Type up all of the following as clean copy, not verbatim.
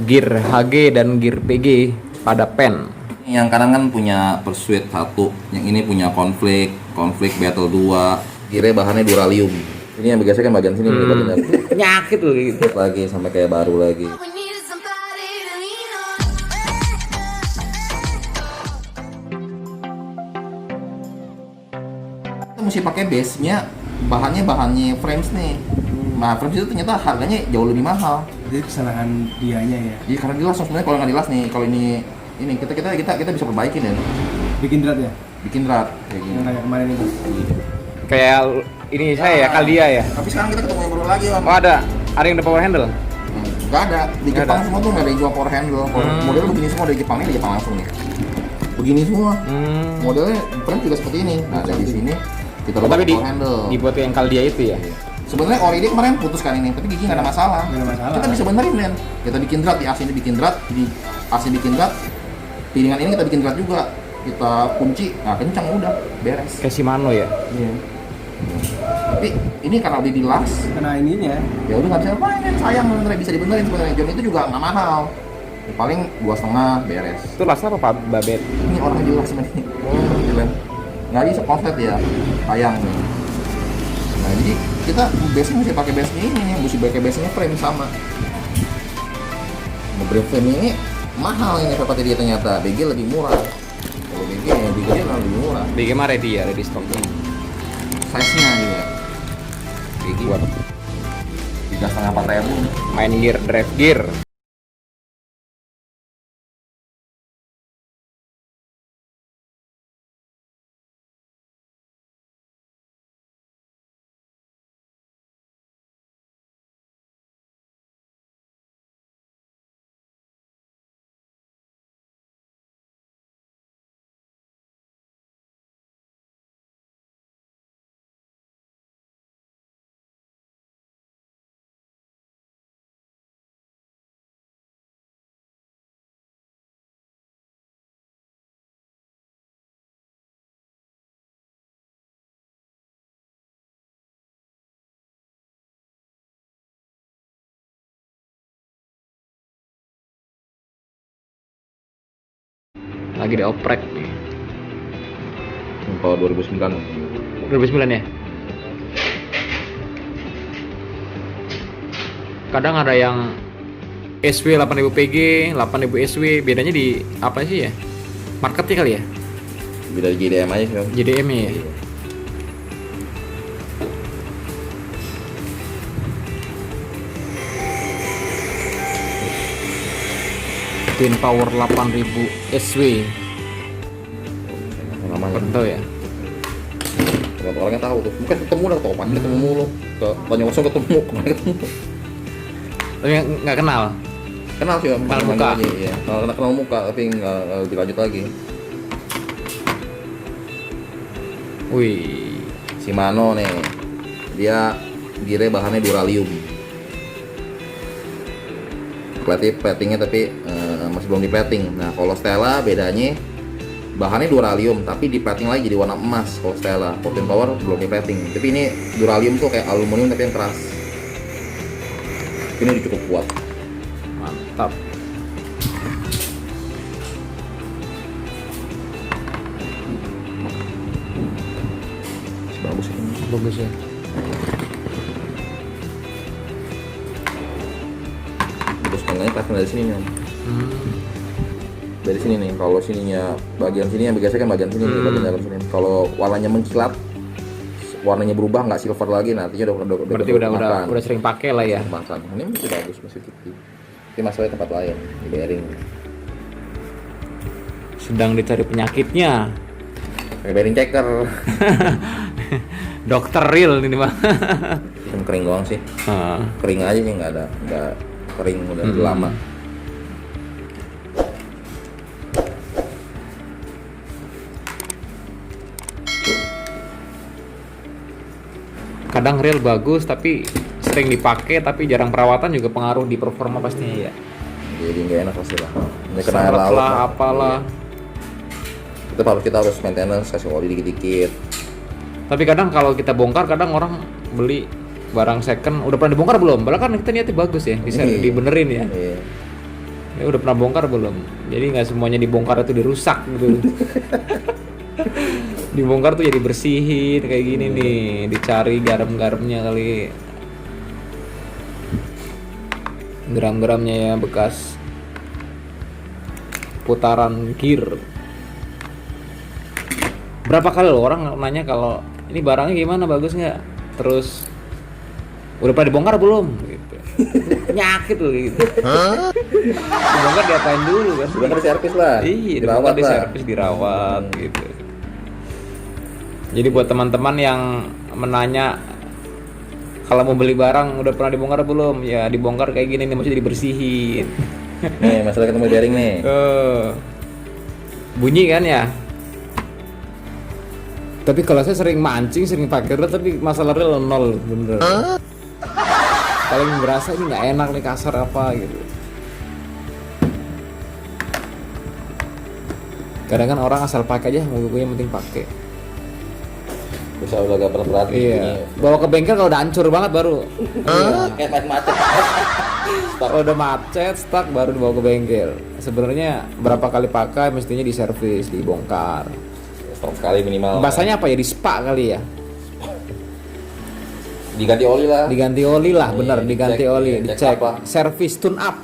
gear HG dan gear PG pada pen. Yang kanan kan punya Pursuit 1, yang ini punya Conflict Battle 2. Gearnya bahannya Duralium. Ini yang biasanya kan bagian sini bagian Penyakit loh gitu. lagi sampai kayak baru lagi. We needed somebody to lean on. Kita mesti pakai base-nya, bahannya frames nih. Nah, frames itu ternyata harganya jauh lebih mahal. Jadi kesalahan dianya ya. Jadi karena dilas sebenarnya, kalau nggak dilas nih, kalau ini kita bisa perbaikin ya. Bikin drat ya. Bikin rat kayak gini. Yang kayak kemarin itu. Kayak ini saya ya, Caldia ya. Tapi sekarang kita ketemu yang baru lagi, Om. Oh ada yang ada power handle. Nggak ada. Di Nggak Jepang ada. semua tuh nggak ada yang jual power handle. Modelnya begini semua dari Jepang, ini dari Jepang langsung nih. Begini semua. Modelnya frame juga seperti ini. Nah, dari sini kita Oh, rubah tapi power handle. dibuat yang Caldia itu ya. Sebenarnya ori ini kemarin putus kan ini, tapi gigi nggak ada masalah. Nggak ada masalah. Kita bisa benerin, men. Kita bikin drat, di AC ini bikin drat, di AC bikin drat, piringan ini kita bikin drat juga. Kita kunci, nah kencang udah, beres. Kayak Shimano ya. Iya. Tapi ini karena udah dilas, Karena ininya. ya udah nggak bisa apa men, sayang sebenarnya bisa dibenerin sebenarnya. John itu juga nggak mahal. Ya, paling 2,5 beres. Itu lasnya apa Pak Babet? Ini orang jelas sebenarnya. Gitu kan. Nggak bisa komplit ya, sayang nih. Nah jadi kita base-nya mesti pakai base ini, mesti pakai base-nya frame sama. Nge-frame frame ini mahal ini kata dia ternyata. BG lebih murah. Kalau BG ya BG lebih murah. BG mah ready ya, ready stock. Size-nya juga. BG Buat 3,5-4 ribu. main gear, drive gear. Lagi dioprek nih. Kalau 2009 2009 ya. Kadang ada yang SW 8000 PG, 8000 SW, bedanya di apa sih ya? Marketnya kali ya? beda dari JDM aja sih, Om. JDM -nya ya. Twin Power 8000 SW. Namanya Tahu ya? nggak orangnya tahu tuh, mungkin ketemu dah topan ketemu mulu, ke tanya kosong ketemu kemarin ketemu. Tapi nggak kenal. Kenal sih Om, Kenal manggil muka. aja, iya. Kenal muka tapi nggak lebih lanjut lagi. Wih, Shimano nih, dia gearnya bahannya Duralium. Platingnya tapi masih belum di plating. Nah kalau Stella bedanya bahannya Duralium tapi di plating lagi jadi warna emas. Kalau Stella, Twin Power belum di plating. Tapi ini Duralium tuh kayak aluminium tapi yang keras. Ini cukup kuat. mantap. Bagus ini. Bagus ya. Terus tengahnya pasang dari sini nih. Om. Hmm. Dari sini nih, kalau sininya bagian sini yang biasanya kan bagian sini nih, bagian dalam sini. Kalau warnanya mengkilat, warnanya berubah nggak silver lagi, nantinya Berarti udah sering pakai lah ya. makan. Ini masih bagus, masih tipis. Tapi masalahnya tempat lain, di bearing. Sedang dicari penyakitnya. Pakai bearing checker, Dokter real ini Bang. cuma kering doang sih. Ah. Kering aja nih, nggak kering udah lama. Kadang real bagus tapi sering dipakai tapi jarang perawatan juga pengaruh di performa pastinya ya. Jadi nggak enak pasti lah. Ini kena air Seret laut lah, apalah. Kita harus maintenance, kasih oli dikit-dikit. Tapi kadang kalau kita bongkar, kadang orang beli barang second udah pernah dibongkar belum? Padahal kan kita niatnya bagus ya, bisa Iya. dibenerin ya. Iya. Ya udah pernah bongkar belum? Jadi nggak semuanya dibongkar itu dirusak gitu. Dibongkar tuh jadi bersihin kayak gini nih, dicari garam-garamnya kali. Geram-geramnya ya bekas putaran gear. Berapa kali lo orang nanya kalau ini barangnya gimana, bagus nggak? Terus udah pernah dibongkar belum? Gitu. Penyakit loh gitu. Dibongkar diapain dulu kan? Dibongkar di servis lah. Iya, dirawat dibongkar di lah. servis, dirawat gitu. Jadi buat teman-teman yang menanya kalau mau beli barang udah pernah dibongkar belum? Ya dibongkar kayak gini nih, maksudnya dibersihin. Nih, masalah ketemu bearing nih. Bunyi kan ya? Tapi kalau saya sering mancing, sering pakai reel, tapi masalah reel nol bener. Paling berasa ini nggak enak nih, kasar apa gitu. Kadang kan orang asal pakai aja, mobilnya penting pakai. Bisa udah gak berat-berat Iya. Bawa ke bengkel kalau udah hancur banget baru. Kayak main macet. Kalau udah macet, stuck baru dibawa ke bengkel. Sebenarnya berapa kali pakai mestinya diservis, dibongkar. Setahun sekali minimal. Bahasanya apa ya, di spa kali ya? Diganti oli lah. Diganti oli lah, Iya, bener, diganti dicek, oli, iya, cek dicek, apa? servis, tune up,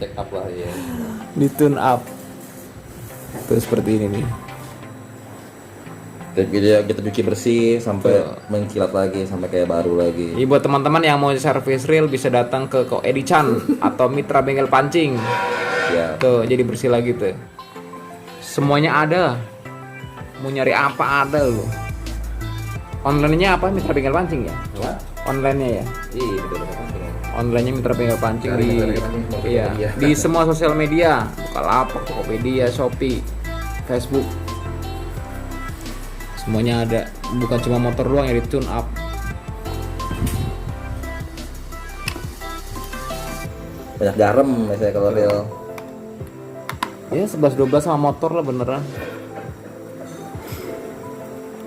Cek up lah ya. di tune up. Tuh seperti ini nih. Tapi dia kita cuci bersih sampai mengkilat lagi sampai kayak baru lagi. Ini buat teman-teman yang mau servis reel bisa datang ke Ko Edi Chan atau Mitra Bengkel Pancing. Ya. Tuh, jadi bersih lagi tuh. Semuanya ada. Mau nyari apa ada loh. Online-nya apa, Mitra Bengkel Pancing ya? Apa? Online-nya ya. Iya betul. Online-nya Mitra Bengkel Pancing Cari di Mitra Bengkel Pancing, semua iya, media. di semua sosial media, Bukalapak, Tokopedia, Shopee, Facebook. Semuanya ada, bukan cuma motor doang yang di tune up. Banyak garam misalnya kalau reel. Ya 11-12 sama motor lah beneran.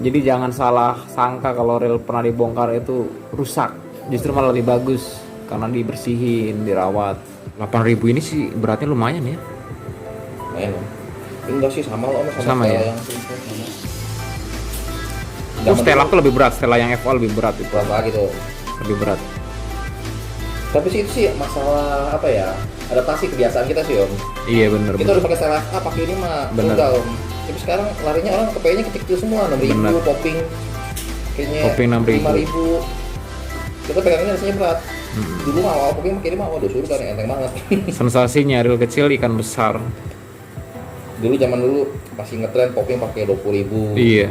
Jadi jangan salah sangka kalau reel pernah dibongkar itu rusak. Justru malah lebih bagus karena dibersihin, dirawat. 8.000 ini sih beratnya lumayan ya. Main. Enggak sih sama loh Sama ya? yang simple, sama. Oh, Stella tuh lebih berat, Stella yang FO lebih berat itu. Berapa gitu. Lebih berat. Tapi sih itu sih masalah apa ya? Adaptasi kebiasaan kita sih, Om. Iya bener. Kita udah pakai Stella A, pakai ini mah Bener. tunggal, Om. Tapi sekarang larinya orang kepayanya kecil semua, 6.000, Bener. popping kayaknya Popping 6.000. 5.000. Kita pegangnya rasanya berat. Dulu mah awal popping pakai ini mah waduh surga nih, enteng banget. Sensasinya reel kecil ikan besar. Dulu zaman dulu masih ngetren popping pakai 20.000. Iya.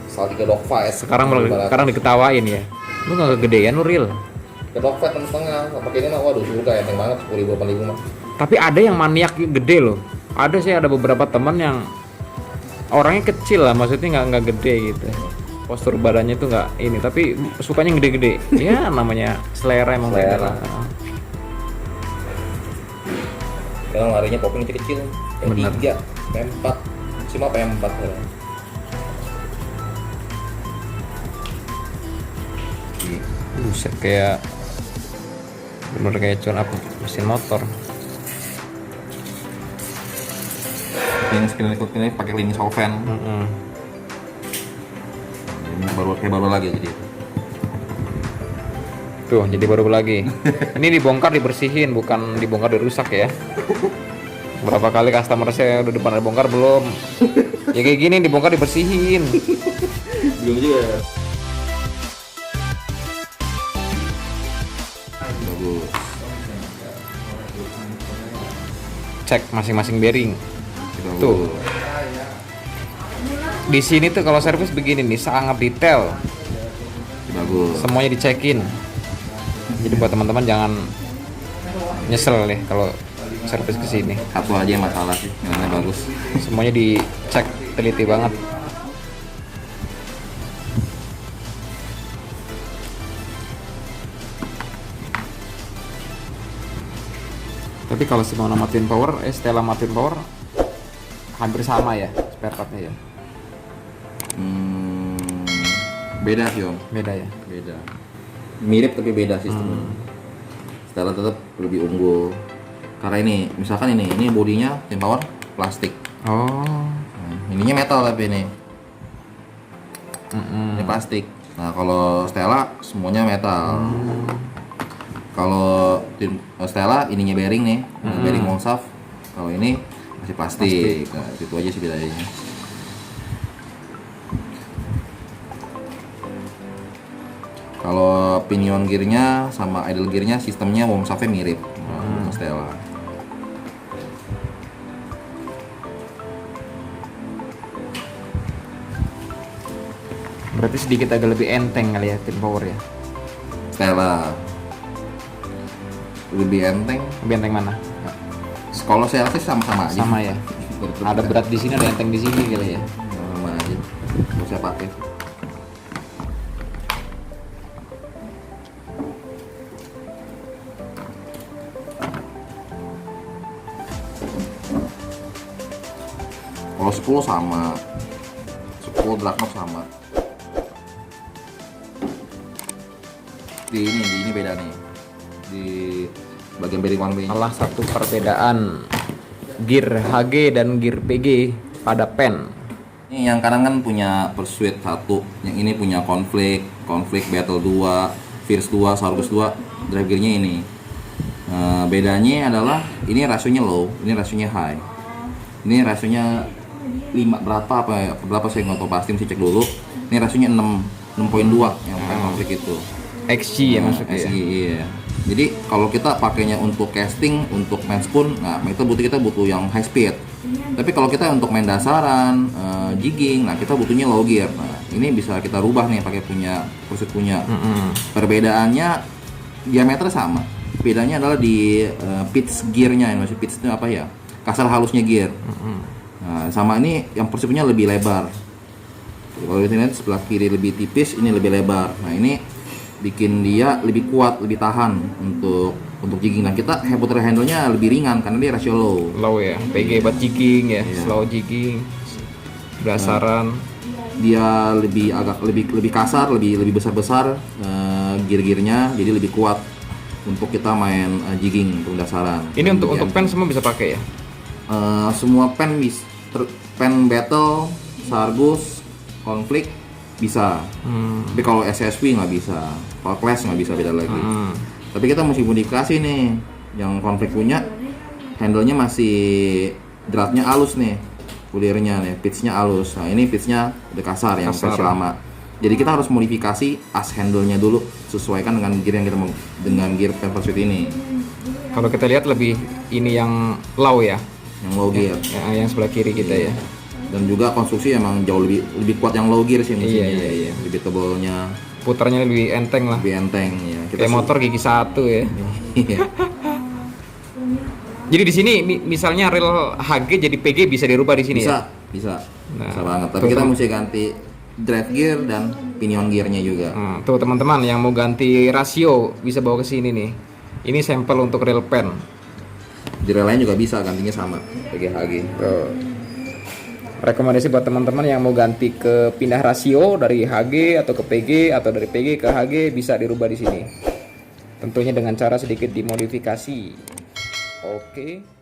Salty ke dogfight. Sekarang diketawain ya. Lu nggak kegedean lu reel. Ke dogfight setengah, pakai ini mah waduh surga, enteng banget, 10.000 8.000 mah. Tapi ada yang maniak gede loh. Ada sih, ada beberapa teman yang orangnya kecil lah, maksudnya nggak gede gitu. Postur badannya tuh nggak ini, tapi sukanya gede-gede. Ya namanya selera emang Selera. beda. Sekarang larinya popping kecil-kecil, Bener. P3, P4, maksimal P4 ya. Buset, kayak bener kayak tune up mesin motor. Ini spinner ini pakai lini solvent. Ini baru kayak baru lagi jadi. Tuh, jadi baru lagi. Ini dibongkar dibersihin, bukan dibongkar dirusak ya. Berapa kali customer saya udah depan dibongkar belum? Ya kayak gini dibongkar dibersihin. Belum juga. Bagus. Cek masing-masing bearing. Bagus. Tuh. Di sini tuh kalau servis begini nih, sangat detail. Bagus. Semuanya dicekin. Jadi buat teman-teman jangan nyesel deh kalau servis ke sini. Satu aja yang masalah sih, yang lainnya bagus. Semuanya dicek teliti banget. Tapi kalau Shimano Martin Power, Stella Martin Power hampir sama ya spare partnya ya. Beda sih Om. Beda ya. Beda. Mirip tapi beda sistemnya. Stella tetap lebih unggul. Karena ini, misalkan ini bodinya Tin Power plastik. Oh. Ininya metal tapi ini. Ini plastik. Nah, kalau Stella semuanya metal. Kalau Stella ininya bearing nih, bearing Molsaf. Kalau ini masih plastik. Nah, itu aja sih bedanya. Kalau pinion gearnya sama idle gearnya sistemnya Molsafnya mirip sama Stella. Berarti sedikit agak lebih enteng kali ya Tin Power ya. Stella lebih enteng. Lebih enteng mana? Kalau saya sih sama-sama aja. Sama ya. Ada berat di sini, ada enteng di sini kali ya. Sama aja. Kalau saya pakai. Kalau 10 sama. 10 Dragnok sama. Di ini beda nih. Di bagian bearing one way. Salah satu perbedaan gear HG dan gear PG pada pen. Ini yang kanan kan punya Pursuit 1, yang ini punya Conflict Battle 2, Fierce 2, Sargus 2, drive gearnya ini. Bedanya adalah ini rasionya low, ini rasionya high. Ini rasionya 5 berapa saya nggak tahu pasti, mesti cek dulu. Ini rasionya 6.2 yang Conflict itu. XG ya maksudnya. XG, Ya? iya. Jadi kalau kita pakainya untuk casting, untuk main spoon, nah itu kita butuh yang high speed. Tapi kalau kita untuk main dasaran, jigging, nah kita butuhnya low gear. Nah ini bisa kita rubah nih pakai punya Pursuit punya. Perbedaannya diameter sama. Bedanya adalah di pitch gearnya, masih pitch itu apa ya? Kasar halusnya gear. Nah sama ini yang Pursuit punya lebih lebar. Kalau kita lihat sebelah kiri lebih tipis, ini lebih lebar. Nah ini bikin dia lebih kuat, lebih tahan untuk jigging. Nah kita puter handle-nya lebih ringan karena dia rasio low. Low ya, PG buat jigging ya, slow jigging, dasaran. Dia agak lebih kasar, lebih besar gear-gearnya, jadi lebih kuat untuk kita main jigging untuk dasaran. Ini untuk pen semua bisa pakai ya? Semua pen pen battle, Sargus, Conflict bisa. Tapi kalau SSW nggak bisa, kalau Clash nggak bisa, beda lagi. Tapi kita mesti modifikasi nih, yang Conflict punya handle-nya masih dratnya halus nih, kulirnya nih, pitch-nya halus. Nah ini pitch-nya udah kasar yang versi lama. Jadi kita harus modifikasi as handle-nya dulu, sesuaikan dengan gear yang kita mau, dengan gear pen Pursuit ini. Kalau kita lihat lebih ini yang low ya, Yang low gear. yang sebelah kiri kita ya. Dan juga konstruksi emang jauh lebih kuat yang low gear sih mesinnya. Iya. Lebih tebalnya, Putarnya lebih enteng lah. lebih enteng ya. Kayak motor gigi 1 ya. Iya. Jadi di sini misalnya rel HG jadi PG bisa dirubah di sini ya? Bisa Nah, banget. Tapi tuh, kita mesti ganti drive gear dan pinion gearnya juga. Tuh teman-teman yang mau ganti rasio bisa bawa ke sini nih. Ini sampel untuk rel pen. Di rel lain juga bisa gantinya sama PGHG. Rekomendasi buat teman-teman yang mau ganti ke pindah rasio dari HG atau ke PG atau dari PG ke HG bisa dirubah di sini. Tentunya dengan cara sedikit dimodifikasi. Oke.